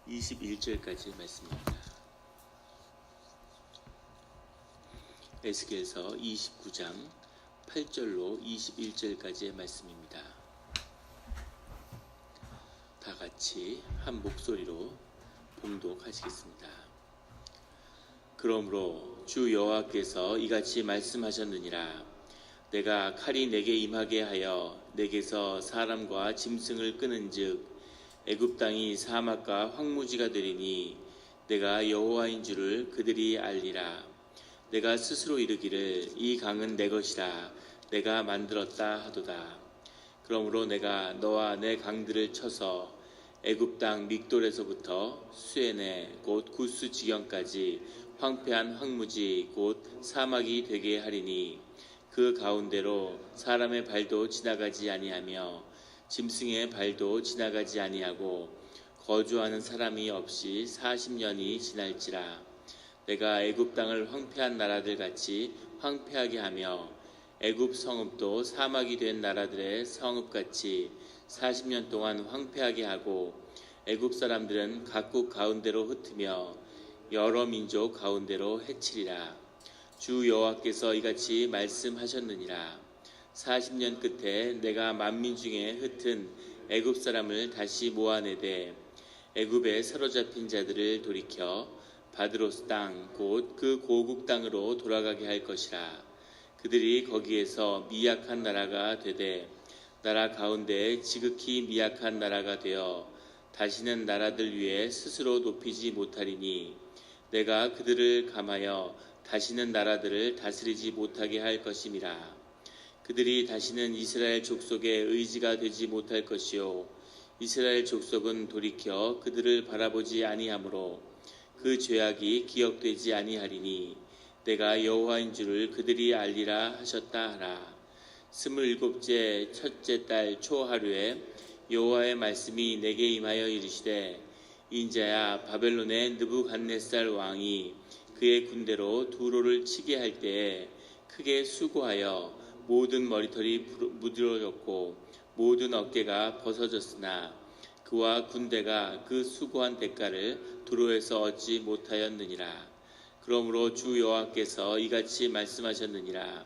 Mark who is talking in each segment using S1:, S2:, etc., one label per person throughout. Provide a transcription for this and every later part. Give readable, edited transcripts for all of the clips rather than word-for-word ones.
S1: 21절까지 말씀입니다. 에스겔서 29장 8절로 21절까지의 말씀입니다. 다 같이 한 목소리로 봉독하시겠습니다. 그러므로 주 여호와께서 이같이 말씀하셨느니라. 내가 칼이 내게 임하게 하여 내게서 사람과 짐승을 끄는즉 애굽 땅이 사막과 황무지가 되리니 내가 여호와인 줄을 그들이 알리라. 내가 스스로 이르기를 이 강은 내 것이라 내가 만들었다 하도다. 그러므로 내가 너와 내 강들을 쳐서 애굽 땅 믹돌에서부터 수에네 곧 구스 지경까지 황폐한 황무지 곧 사막이 되게 하리니 그 가운데로 사람의 발도 지나가지 아니하며 짐승의 발도 지나가지 아니하고 거주하는 사람이 없이 40년이 지날지라. 내가 애굽 땅을 황폐한 나라들 같이 황폐하게 하며 애굽 성읍도 사막이 된 나라들의 성읍같이 40년 동안 황폐하게 하고 애굽 사람들은 각국 가운데로 흩으며 여러 민족 가운데로 해치리라. 주 여호와께서 이같이 말씀하셨느니라. 40년 끝에 내가 만민 중에 흩은 애굽 사람을 다시 모아내되 애굽에 사로잡힌 자들을 돌이켜 바드로스 땅 곧 그 고국 땅으로 돌아가게 할 것이라. 그들이 거기에서 미약한 나라가 되되 나라 가운데 지극히 미약한 나라가 되어 다시는 나라들 위에 스스로 높이지 못하리니 내가 그들을 감하여 다시는 나라들을 다스리지 못하게 할 것임이라. 그들이 다시는 이스라엘 족속의 의지가 되지 못할 것이요 이스라엘 족속은 돌이켜 그들을 바라보지 아니하므로 그 죄악이 기억되지 아니하리니 내가 여호와인 줄을 그들이 알리라 하셨다 하라. 27째 첫째 달 초하루에 여호와의 말씀이 내게 임하여 이르시되 인자야 바벨론의 느부갓네살 왕이 그의 군대로 두로를 치게 할 때에 크게 수고하여 모든 머리털이 무드러졌고 모든 어깨가 벗어졌으나 그와 군대가 그 수고한 대가를 두로에서 얻지 못하였느니라. 그러므로 주 여호와께서 이같이 말씀하셨느니라.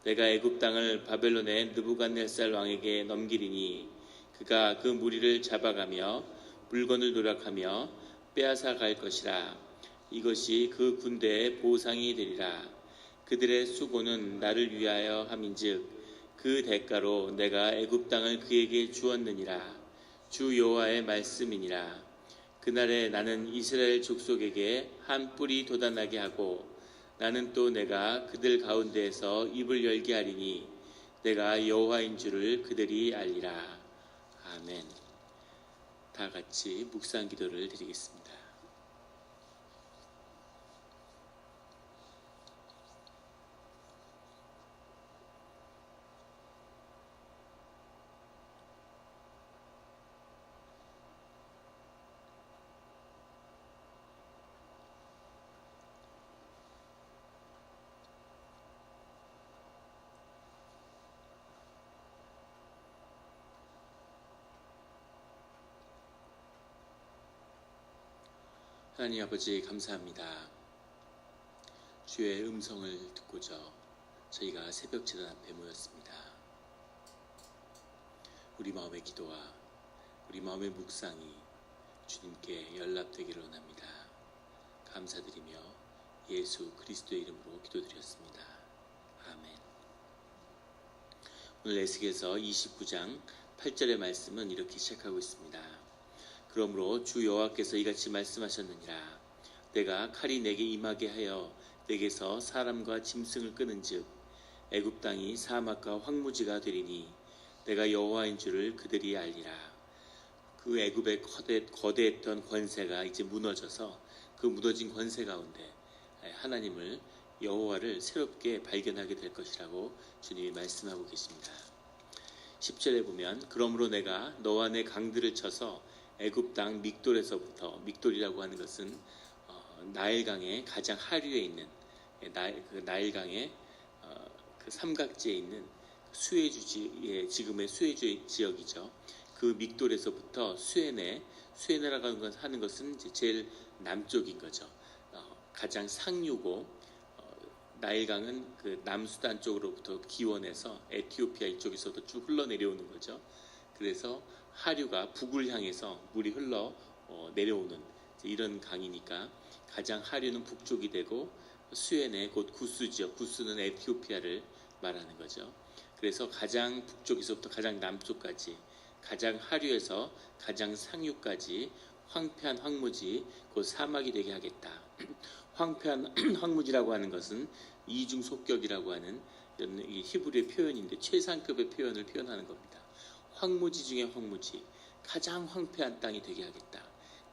S1: 내가 애굽 땅을 바벨론의 느부갓네살 왕에게 넘기리니 그가 그 무리를 잡아가며 물건을 노력하며 빼앗아 갈 것이라. 이것이 그 군대의 보상이 되리라. 그들의 수고는 나를 위하여 함인즉 그 대가로 내가 애굽 땅을 그에게 주었느니라. 주 여호와의 말씀이니라. 그날에 나는 이스라엘 족속에게 한 뿔이 돋아나게 하고 나는 또 내가 그들 가운데에서 입을 열게 하리니 내가 여호와인 줄을 그들이 알리라. 아멘. 다 같이 묵상 기도를 드리겠습니다. 하나님 아버지 감사합니다. 주의 음성을 듣고자 저희가 새벽 제단 앞에 모였습니다. 우리 마음의 기도와 우리 마음의 묵상이 주님께 연락되기를 원합니다. 감사드리며 예수 그리스도의 이름으로 기도드렸습니다. 아멘. 오늘 에스겔서 29장 8절의 말씀은 이렇게 시작하고 있습니다. 그러므로 주 여호와께서 이같이 말씀하셨느니라. 내가 칼이 내게 임하게 하여 내게서 사람과 짐승을 끄는즉 애굽 땅이 사막과 황무지가 되리니 내가 여호와인 줄을 그들이 알리라. 그 애굽의 거대했던 권세가 이제 무너져서 그 무너진 권세 가운데 하나님을 여호와를 새롭게 발견하게 될 것이라고 주님이 말씀하고 계십니다. 10절에 보면 그러므로 내가 너와 내 강들을 쳐서 애굽 땅 믹돌에서부터, 믹돌이라고 하는 것은 나일강의 가장 하류에 있는 나일강의 그 삼각지에 있는 수에주 지금의 수에주 지역이죠. 그 믹돌에서부터 수에네 수에 하는 것은 이제 제일 남쪽인 거죠. 가장 상류고 나일강은 그 남수단 쪽으로부터 기원해서 에티오피아 이쪽에서도 쭉 흘러내려오는 거죠. 그래서 하류가 북을 향해서 물이 흘러 내려오는 이런 강이니까 가장 하류는 북쪽이 되고 수에네 곧 구스 지역, 구스는 에티오피아를 말하는 거죠. 그래서 가장 북쪽에서부터 가장 남쪽까지 가장 하류에서 가장 상류까지 황폐한 황무지 곧 사막이 되게 하겠다. 황폐한 황무지라고 하는 것은 이중속격이라고 하는 이 히브리의 표현인데 최상급의 표현을 표현하는 겁니다. 황무지 중에 황무지, 가장 황폐한 땅이 되게 하겠다.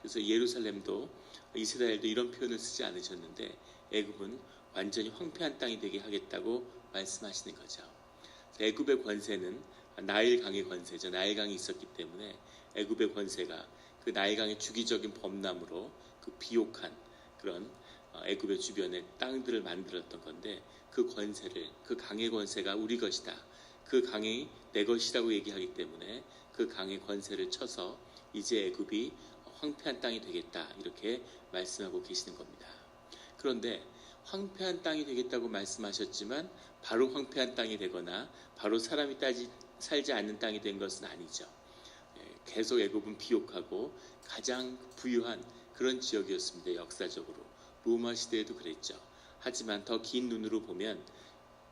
S1: 그래서 예루살렘도 이스라엘도 이런 표현을 쓰지 않으셨는데 애굽은 완전히 황폐한 땅이 되게 하겠다고 말씀하시는 거죠. 애굽의 권세는 나일강의 권세죠. 나일강이 있었기 때문에 애굽의 권세가 그 나일강의 주기적인 범람으로 그 비옥한 그런 애굽의 주변에 땅들을 만들었던 건데 그 권세를 그 강의 권세가 우리 것이다. 그 강이 내 것이라고 얘기하기 때문에 그 강의 권세를 쳐서 이제 애굽이 황폐한 땅이 되겠다 이렇게 말씀하고 계시는 겁니다. 그런데 황폐한 땅이 되겠다고 말씀하셨지만 바로 황폐한 땅이 되거나 바로 사람이 살지 않는 땅이 된 것은 아니죠. 계속 애굽은 비옥하고 가장 부유한 그런 지역이었습니다. 역사적으로 로마 시대에도 그랬죠. 하지만 더 긴 눈으로 보면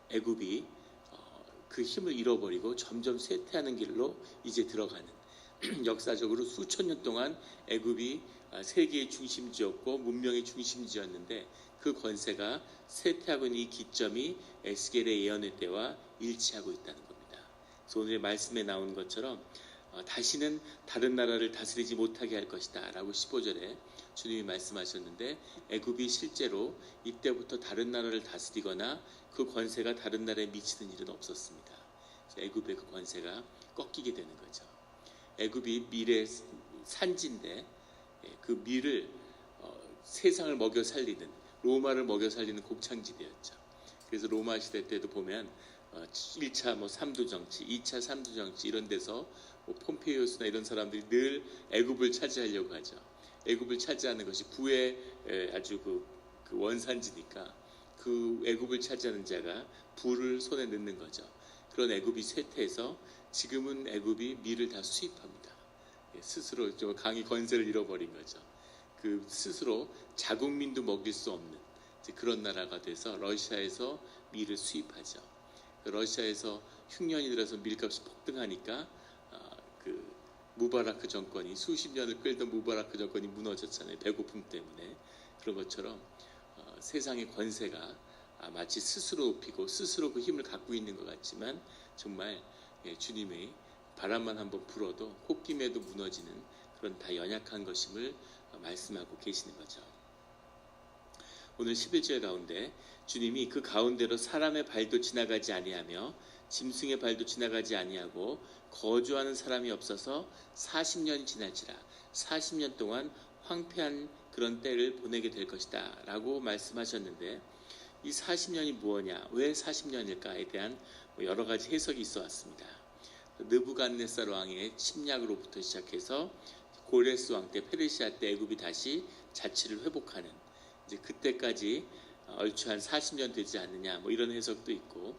S1: 애굽이 그 힘을 잃어버리고 점점 쇠퇴하는 길로 이제 들어가는 역사적으로 수천 년 동안 애굽이 세계의 중심지였고 문명의 중심지였는데 그 권세가 쇠퇴하고 있는 이 기점이 에스겔의 예언의 때와 일치하고 있다는 겁니다. 그래서 오늘의 말씀에 나온 것처럼 다시는 다른 나라를 다스리지 못하게 할 것이다 라고 15절에 주님이 말씀하셨는데 애굽이 실제로 이때부터 다른 나라를 다스리거나 그 권세가 다른 나라에 미치는 일은 없었습니다. 애굽의 그 권세가 꺾이게 되는 거죠. 애굽이 밀의 산지인데 그 밀을 세상을 먹여 살리는 로마를 먹여 살리는 곡창지대였죠. 그래서 로마 시대 때도 보면 1차 삼두 정치, 2차 삼두 정치 이런 데서 폼페이오스나 이런 사람들이 늘 애굽을 차지하려고 하죠. 애굽을 차지하는 것이 부의 아주 그 원산지니까 그 애굽을 차지하는 자가 부를 손에 넣는 거죠. 그런 애굽이 쇠퇴해서 지금은 애굽이 밀을 다 수입합니다. 스스로 좀 강의 권세를 잃어버린 거죠. 그 스스로 자국민도 먹일 수 없는 그런 나라가 돼서 러시아에서 밀을 수입하죠. 러시아에서 흉년이 들어서 밀값이 폭등하니까 그 무바라크 정권이 수십 년을 끌던 무바라크 정권이 무너졌잖아요. 배고픔 때문에. 그런 것처럼 세상의 권세가 마치 스스로 높이고 스스로 그 힘을 갖고 있는 것 같지만 정말 주님의 바람만 한번 불어도 콧김에도 무너지는 그런 다 연약한 것임을 말씀하고 계시는 거죠. 오늘 11절 가운데 주님이 그 가운데로 사람의 발도 지나가지 아니하며 짐승의 발도 지나가지 아니하고 거주하는 사람이 없어서 40년이 지날지라 40년 동안 황폐한 그런 때를 보내게 될 것이다 라고 말씀하셨는데 이 40년이 무엇냐, 왜 40년일까에 대한 여러 가지 해석이 있어 왔습니다. 느부갓네살 왕의 침략으로부터 시작해서 고레스 왕 때 페르시아 때 애굽이 다시 자치를 회복하는 이제 그때까지 얼추 한 40년 되지 않느냐 이런 해석도 있고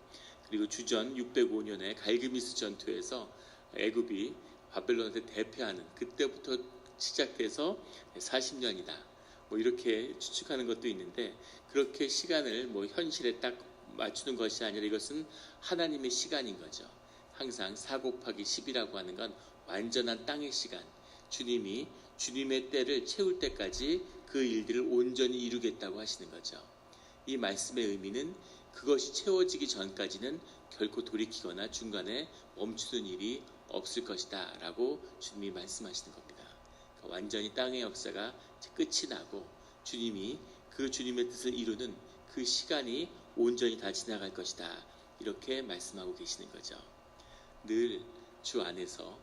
S1: 그리고 주전 605년에 갈그미스 전투에서 애굽이 바벨론한테 대패하는 그때부터 시작돼서 40년이다 이렇게 추측하는 것도 있는데 그렇게 시간을 현실에 딱 맞추는 것이 아니라 이것은 하나님의 시간인 거죠. 항상 4 곱하기 10이라고 하는 건 완전한 땅의 시간, 주님이 주님의 때를 채울 때까지 그 일들을 온전히 이루겠다고 하시는 거죠. 이 말씀의 의미는 그것이 채워지기 전까지는 결코 돌이키거나 중간에 멈추는 일이 없을 것이다 라고 주님이 말씀하시는 겁니다. 그러니까 완전히 땅의 역사가 끝이 나고 주님이 그 주님의 뜻을 이루는 그 시간이 온전히 다 지나갈 것이다 이렇게 말씀하고 계시는 거죠. 늘 주 안에서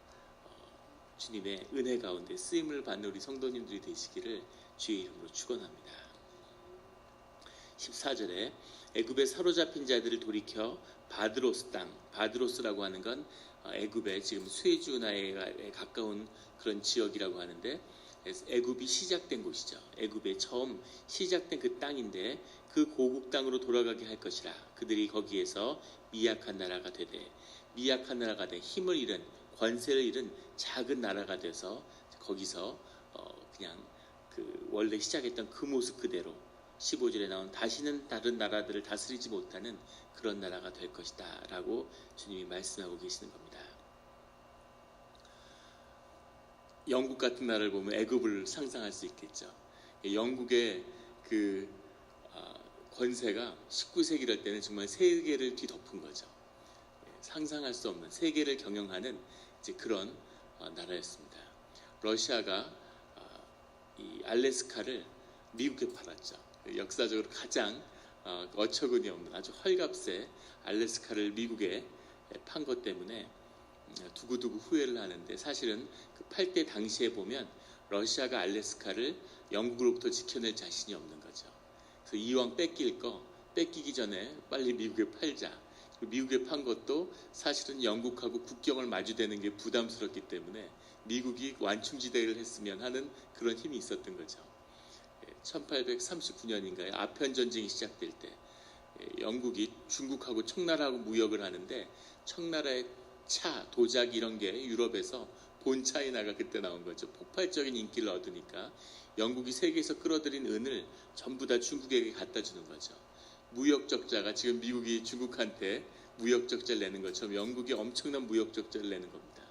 S1: 주님의 은혜 가운데 쓰임을 받는 우리 성도님들이 되시기를 주의 이름으로 축원합니다. 14절에 애굽에 사로잡힌 자들을 돌이켜 바드로스 땅, 바드로스라고 하는 건 애굽의 지금 수에즈 운하에 가까운 그런 지역이라고 하는데 애굽이 시작된 곳이죠. 애굽에 처음 시작된 그 땅인데 그 고국 땅으로 돌아가게 할 것이라. 그들이 거기에서 미약한 나라가 되되, 미약한 나라가 돼 힘을 잃은, 권세를 잃은 작은 나라가 돼서 거기서 그냥 그 원래 시작했던 그 모습 그대로 15절에 나온 다시는 다른 나라들을 다스리지 못하는 그런 나라가 될 것이다 라고 주님이 말씀하고 계시는 겁니다. 영국 같은 나라를 보면 애굽을 상상할 수 있겠죠. 영국의 그 권세가 19세기랄 때는 정말 세계를 뒤덮은 거죠. 상상할 수 없는 세계를 경영하는 이제 그런 나라였습니다. 러시아가 이 알래스카를 미국에 팔았죠. 역사적으로 가장 어처구니 없는 아주 헐값에 알래스카를 미국에 판 것 때문에 두고두고 후회를 하는데, 사실은 그 팔 때 당시에 보면 러시아가 알래스카를 영국으로부터 지켜낼 자신이 없는 거죠. 그래서 이왕 뺏기기 전에 빨리 미국에 팔자. 미국에 판 것도 사실은 영국하고 국경을 마주대는 게 부담스럽기 때문에 미국이 완충지대를 했으면 하는 그런 힘이 있었던 거죠. 1839년인가요? 아편 전쟁이 시작될 때 영국이 중국하고 청나라하고 무역을 하는데, 청나라의 차, 도자기 이런 게 유럽에서 본 차이나가 그때 나온 거죠. 폭발적인 인기를 얻으니까 영국이 세계에서 끌어들인 은을 전부 다 중국에게 갖다 주는 거죠. 무역 적자가, 지금 미국이 중국한테 무역 적자를 내는 것처럼 영국이 엄청난 무역 적자를 내는 겁니다.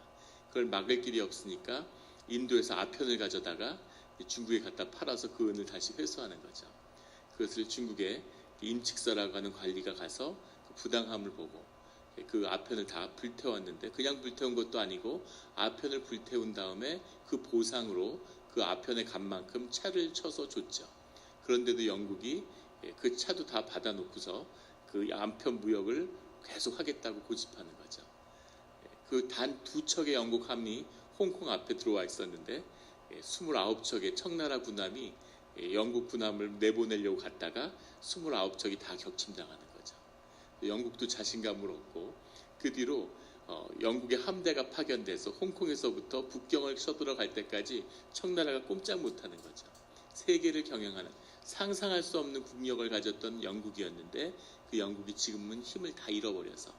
S1: 그걸 막을 길이 없으니까 인도에서 아편을 가져다가 중국에 갖다 팔아서 그 은을 다시 회수하는 거죠. 그것을 중국의 임칙서라고 하는 관리가 가서 그 부당함을 보고 그 아편을 다 불태웠는데, 그냥 불태운 것도 아니고 아편을 불태운 다음에 그 보상으로 그 아편에 간 만큼 차를 쳐서 줬죠. 그런데도 영국이 그 차도 다 받아놓고서 그 아편 무역을 계속 하겠다고 고집하는 거죠. 그 단 2척의 영국 함이 홍콩 앞에 들어와 있었는데 29척의 청나라 군함이 영국 군함을 내보내려고 갔다가 29척이 다 격침당하는 거죠. 영국도 자신감을 얻고, 그 뒤로 영국의 함대가 파견돼서 홍콩에서부터 북경을 쳐들어갈 때까지 청나라가 꼼짝 못하는 거죠. 세계를 경영하는, 상상할 수 없는 국력을 가졌던 영국이었는데, 그 영국이 지금은 힘을 다 잃어버려서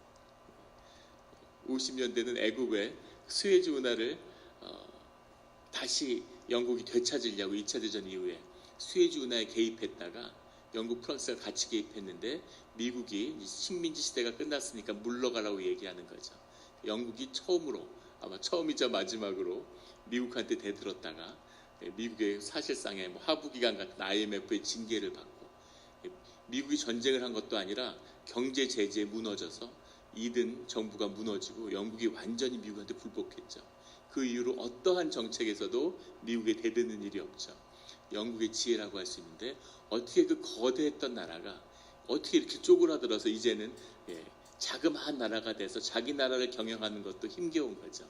S1: 50년대는 애국의 수에즈 운하를 다시 영국이 되찾으려고 2차 대전 이후에 수에즈 운하에 개입했다가 영국, 프랑스가 같이 개입했는데 미국이 식민지 시대가 끝났으니까 물러가라고 얘기하는 거죠. 영국이 처음으로, 아마 처음이자 마지막으로 미국한테 대들었다가 미국의 사실상의 하부기관 같은 IMF의 징계를 받고, 미국이 전쟁을 한 것도 아니라 경제 제재에 무너져서 이든 정부가 무너지고 영국이 완전히 미국한테 굴복했죠. 그 이후로 어떠한 정책에서도 미국에 대드는 일이 없죠. 영국의 지혜라고 할 수 있는데, 어떻게 그 거대했던 나라가 어떻게 이렇게 쪼그라들어서 이제는 자그마한 나라가 돼서 자기 나라를 경영하는 것도 힘겨운 거죠.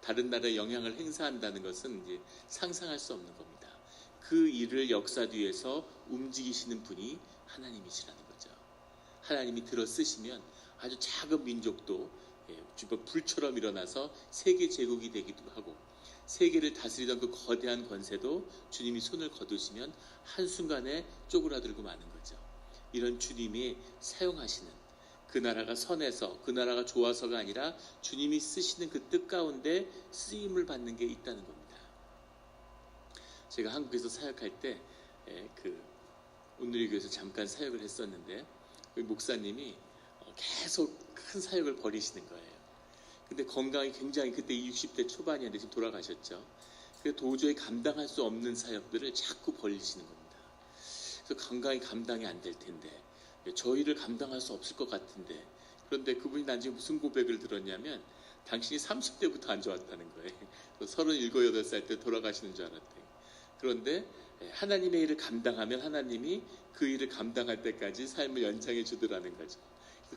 S1: 다른 나라에 영향을 행사한다는 것은 이제 상상할 수 없는 겁니다. 그 일을 역사 뒤에서 움직이시는 분이 하나님이시라는 거죠. 하나님이 들어 쓰시면 아주 작은 민족도 불처럼 일어나서 세계 제국이 되기도 하고, 세계를 다스리던 그 거대한 권세도 주님이 손을 거두시면 한순간에 쪼그라들고 마는 거죠. 이런 주님이 사용하시는, 그 나라가 선해서, 그 나라가 좋아서가 아니라 주님이 쓰시는 그 뜻 가운데 쓰임을 받는 게 있다는 겁니다. 제가 한국에서 사역할 때 온누리 교회에서 잠깐 사역을 했었는데, 그 목사님이 계속 큰 사역을 벌이시는 거예요. 근데 건강이 굉장히, 그때 60대 초반이었는데 지금 돌아가셨죠. 그래서 도저히 감당할 수 없는 사역들을 자꾸 벌리시는 겁니다. 그래서 건강이 감당이 안 될 텐데, 저희를 감당할 수 없을 것 같은데, 그런데 그분이 나중에 무슨 고백을 들었냐면 당신이 30대부터 안 좋았다는 거예요. 37, 8살 때 돌아가시는 줄 알았대요. 그런데 하나님의 일을 감당하면 하나님이 그 일을 감당할 때까지 삶을 연장해 주더라는 거죠.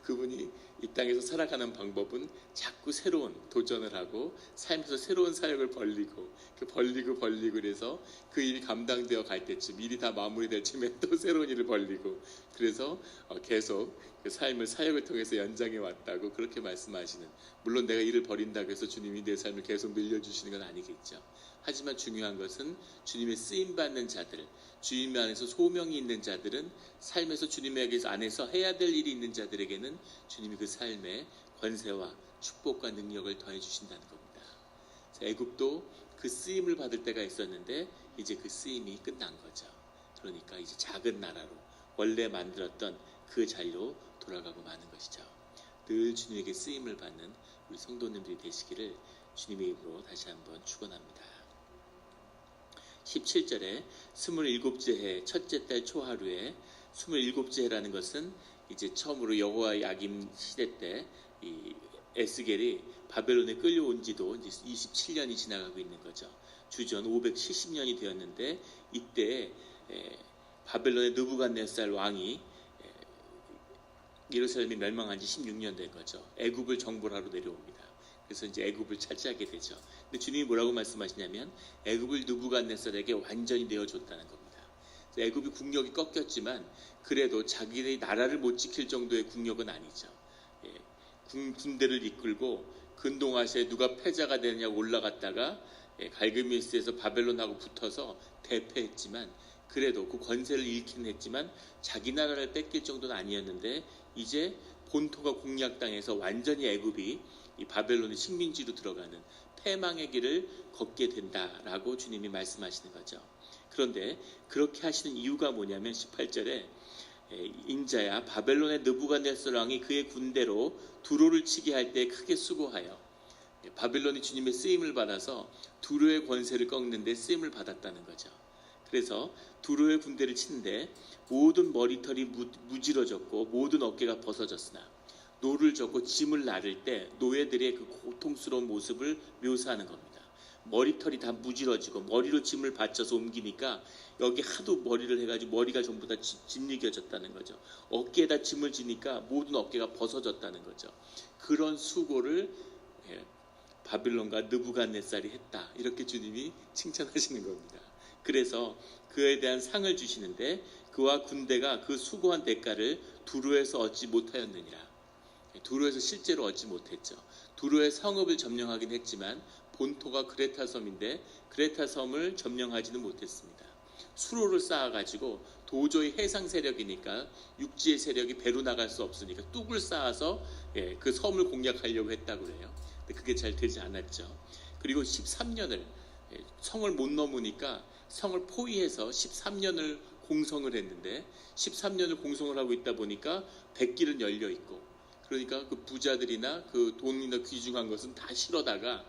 S1: 그분이 이 땅에서 살아가는 방법은 자꾸 새로운 도전을 하고 삶에서 새로운 사역을 벌리고 그래서 그 일이 감당되어 갈 때쯤, 일이 다 마무리될 쯤에 또 새로운 일을 벌리고, 그래서 계속 그 삶을 사역을 통해서 연장해 왔다고 그렇게 말씀하시는, 물론 내가 일을 벌인다고 해서 주님이 내 삶을 계속 늘려주시는 건 아니겠죠. 하지만 중요한 것은 주님의 쓰임받는 자들, 주님 안에서 소명이 있는 자들은 삶에서 주님에게 안에서 해야 될 일이 있는 자들에게는 주님이 그 삶에 권세와 축복과 능력을 더해 주신다는 겁니다. 애굽도 그 쓰임을 받을 때가 있었는데 이제 그 쓰임이 끝난 거죠. 그러니까 이제 작은 나라로 원래 만들었던 그 자리로 돌아가고 마는 것이죠. 늘 주님에게 쓰임을 받는 우리 성도님들이 되시기를 주님의 이름으로 다시 한번 축원합니다. 17절에 27째 해 첫째 달 초하루에, 27째 해라는 것은 이제 처음으로 여호와 야김 시대 때 이 에스겔이 바벨론에 끌려온 지도 이제 27년이 지나가고 있는 거죠. 주전 570년이 되었는데 이때 바벨론의 느부갓네살 왕이 예루살렘이 멸망한 지 16년 된 거죠. 애굽을 정벌하러 내려옵니다. 그래서 이제 애굽을 차지하게 되죠. 근데 주님이 뭐라고 말씀하시냐면 애굽을 느부갓네살에게 완전히 내어줬다는 겁니다. 애굽이 국력이 꺾였지만 그래도 자기의 나라를 못 지킬 정도의 국력은 아니죠. 군대를 이끌고 근동아시아에 누가 패자가 되느냐고 올라갔다가 갈그미스에서 바벨론하고 붙어서 대패했지만, 그래도 그 권세를 잃긴 했지만 자기 나라를 뺏길 정도는 아니었는데 이제 본토가 공략당해서 완전히 애굽이 이 바벨론의 식민지로 들어가는 패망의 길을 걷게 된다라고 주님이 말씀하시는 거죠. 그런데 그렇게 하시는 이유가 뭐냐면 18절에 인자야 바벨론의 느부갓네살 왕이 그의 군대로 두로를 치게 할 때 크게 수고하여, 바벨론이 주님의 쓰임을 받아서 두로의 권세를 꺾는 데 쓰임을 받았다는 거죠. 그래서 두로의 군대를 치는데 모든 머리털이 무질어졌고 모든 어깨가 벗어졌으나 노를 젓고 짐을 나를 때 노예들의 그 고통스러운 모습을 묘사하는 겁니다. 머리털이 다 무질어지고 머리로 짐을 받쳐서 옮기니까 여기 하도 머리를 해가지고 머리가 전부 다 짓이겨졌다는 거죠. 어깨에다 짐을 지니까 모든 어깨가 벗어졌다는 거죠. 그런 수고를 바빌론과 느부갓네살이 했다, 이렇게 주님이 칭찬하시는 겁니다. 그래서 그에 대한 상을 주시는데 그와 군대가 그 수고한 대가를 두로에서 얻지 못하였느니라. 두로에서 실제로 얻지 못했죠. 두로의 성읍을 점령하긴 했지만 본토가 그레타 섬인데 그레타 섬을 점령하지는 못했습니다. 수로를 쌓아가지고 도저히 해상 세력이니까 육지의 세력이 배로 나갈 수 없으니까 뚝을 쌓아서 그 섬을 공략하려고 했다고 그래요. 근데 그게 잘 되지 않았죠. 그리고 13년을 성을 못 넘으니까 성을 포위해서 13년을 공성을 했는데 13년을 공성을 하고 있다 보니까 백길은 열려 있고, 그러니까 그 부자들이나 그 돈이나 귀중한 것은 다 실어다가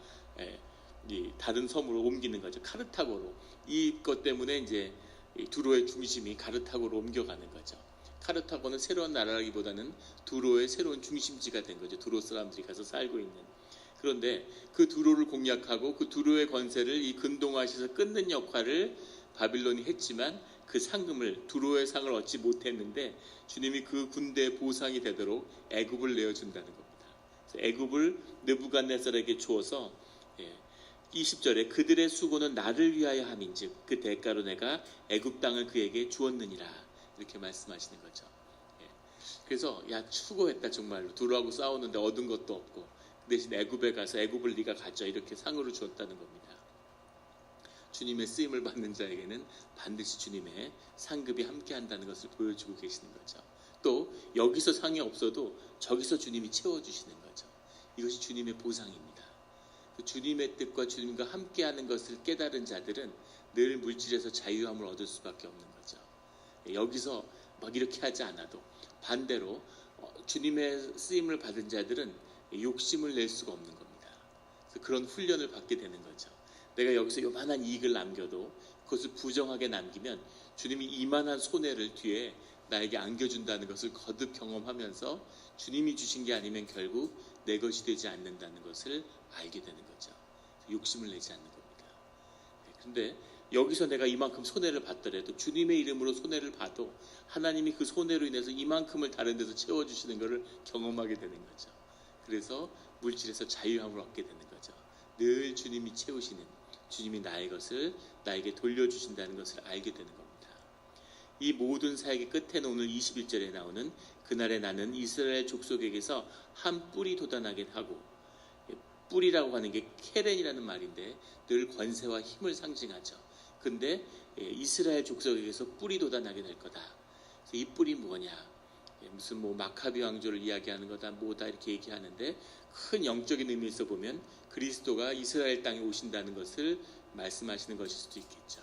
S1: 다른 섬으로 옮기는 거죠. 카르타고로. 이것 때문에 이제 두로의 중심이 카르타고로 옮겨가는 거죠. 카르타고는 새로운 나라라기보다는 두로의 새로운 중심지가 된 거죠. 두로 사람들이 가서 살고 있는. 그런데 그 두로를 공략하고 그 두로의 권세를 이 근동아시아에서 끊는 역할을 바빌론이 했지만 그 상금을, 두로의 상을 얻지 못했는데 주님이 그 군대의 보상이 되도록 애굽을 내어준다는 겁니다. 애굽을 느부갓네살에게 주어서 20절에 그들의 수고는 나를 위하여 함인즉 그 대가로 내가 애굽 땅을 그에게 주었느니라, 이렇게 말씀하시는 거죠. 그래서 야 수고했다 정말로, 두로하고 싸우는데 얻은 것도 없고 그 대신 애굽에 가서 애굽을 네가 가져, 이렇게 상으로 주었다는 겁니다. 주님의 쓰임을 받는 자에게는 반드시 주님의 상급이 함께한다는 것을 보여주고 계시는 거죠. 또 여기서 상이 없어도 저기서 주님이 채워주시는 거죠. 이것이 주님의 보상입니다. 주님의 뜻과 주님과 함께하는 것을 깨달은 자들은 늘 물질에서 자유함을 얻을 수밖에 없는 거죠. 여기서 막 이렇게 하지 않아도 반대로 주님의 쓰임을 받은 자들은 욕심을 낼 수가 없는 겁니다. 그래서 그런 훈련을 받게 되는 거죠. 내가 여기서 요만한 이익을 남겨도 그것을 부정하게 남기면 주님이 이만한 손해를 뒤에 나에게 안겨준다는 것을 거듭 경험하면서 주님이 주신 게 아니면 결국 내 것이 되지 않는다는 것을 알게 되는 거죠. 욕심을 내지 않는 겁니다. 그런데 여기서 내가 이만큼 손해를 받더라도 주님의 이름으로 손해를 봐도 하나님이 그 손해로 인해서 이만큼을 다른 데서 채워주시는 것을 경험하게 되는 거죠. 그래서 물질에서 자유함을 얻게 되는 거죠. 늘 주님이 채우시는, 주님이 나의 것을 나에게 돌려주신다는 것을 알게 되는 겁니다. 이 모든 사역의 끝에는 오늘 21절에 나오는 그날에 나는 이스라엘 족속에게서 한 뿔이 돋아나게 하고, 뿔이라고 하는 게 케렌이라는 말인데 늘 권세와 힘을 상징하죠. 근데 이스라엘 족속에게서 뿔이 돋아나게 될 거다. 그래서 이 뿔이 뭐냐? 무슨 뭐 마카비 왕조를 이야기하는 거다, 뭐다 이렇게 얘기하는데 큰 영적인 의미에서 보면 그리스도가 이스라엘 땅에 오신다는 것을 말씀하시는 것일 수도 있겠죠.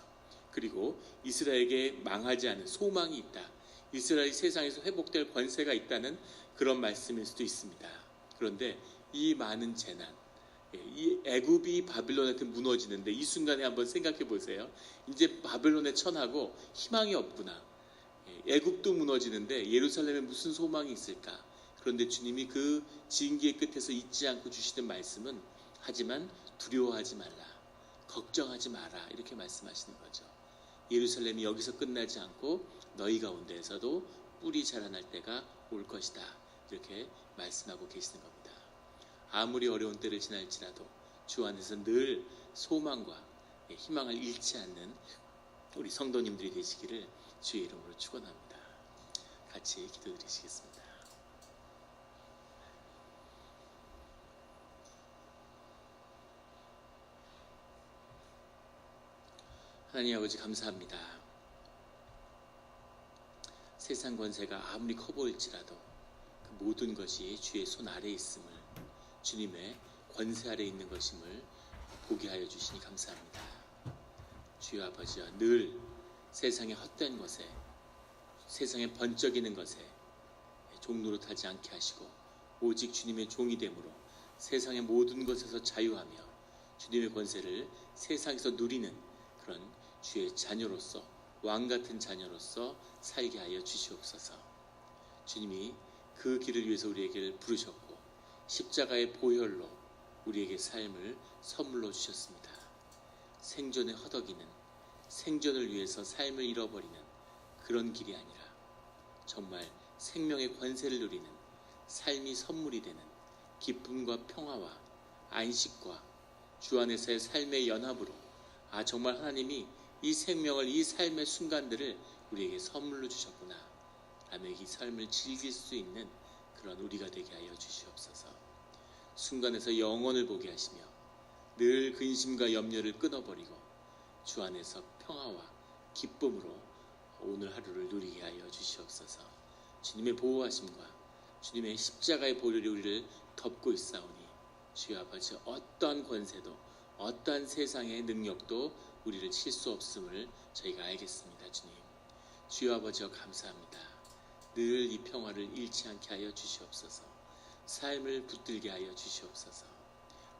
S1: 그리고 이스라엘에게 망하지 않은 소망이 있다. 이스라엘이 세상에서 회복될 권세가 있다는 그런 말씀일 수도 있습니다. 그런데 이 많은 재난, 이 애굽이 바빌론한테 무너지는데 이 순간에 한번 생각해 보세요. 이제 바빌론에 처하고 희망이 없구나. 애굽도 무너지는데 예루살렘에 무슨 소망이 있을까? 그런데 주님이 그 징계의 끝에서 잊지 않고 주시는 말씀은 하지만 두려워하지 말라, 걱정하지 마라 이렇게 말씀하시는 거죠. 예루살렘이 여기서 끝나지 않고 너희 가운데에서도 뿔이 자라날 때가 올 것이다 이렇게 말씀하고 계시는 겁니다. 아무리 어려운 때를 지날지라도 주 안에서 늘 소망과 희망을 잃지 않는 우리 성도님들이 되시기를 주의 이름으로 축원합니다. 같이 기도드리시겠습니다. 하나님 아버지 감사합니다. 세상 권세가 아무리 커 보일지라도 그 모든 것이 주의 손 아래에 있음을, 주님의 권세 아래에 있는 것임을 보게 하여 주시니 감사합니다. 주여 아버지여, 늘 세상의 헛된 것에, 세상의 번쩍이는 것에 종노릇하지 않게 하시고 오직 주님의 종이 됨으로 세상의 모든 것에서 자유하며 주님의 권세를 세상에서 누리는 그런 주의 자녀로서, 왕같은 자녀로서 살게 하여 주시옵소서. 주님이 그 길을 위해서 우리에게 부르셨고 십자가의 보혈로 우리에게 삶을 선물로 주셨습니다. 생존에 허덕이는, 생존을 위해서 삶을 잃어버리는 그런 길이 아니라 정말 생명의 권세를 누리는, 삶이 선물이 되는 기쁨과 평화와 안식과 주 안에서의 삶의 연합으로, 정말 하나님이 이 생명을, 이 삶의 순간들을 우리에게 선물로 주셨구나 라며 이 삶을 즐길 수 있는 그런 우리가 되게 하여 주시옵소서. 순간에서 영원을 보게 하시며 늘 근심과 염려를 끊어버리고 주 안에서 평화와 기쁨으로 오늘 하루를 누리게 하여 주시옵소서. 주님의 보호하심과 주님의 십자가의 보혈이 우리를 덮고 있사오니 주여 아버지, 어떠한 권세도 어떠한 세상의 능력도 우리를 칠 수 없음을 저희가 알겠습니다. 주님, 주여 아버지여 감사합니다. 늘 이 평화를 잃지 않게 하여 주시옵소서. 삶을 붙들게 하여 주시옵소서.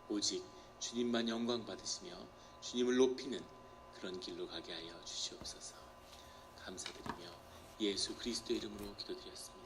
S1: 오직 주님만 영광 받으시며 주님을 높이는 그런 길로 가게 하여 주시옵소서. 감사드리며 예수 그리스도의 이름으로 기도드렸습니다.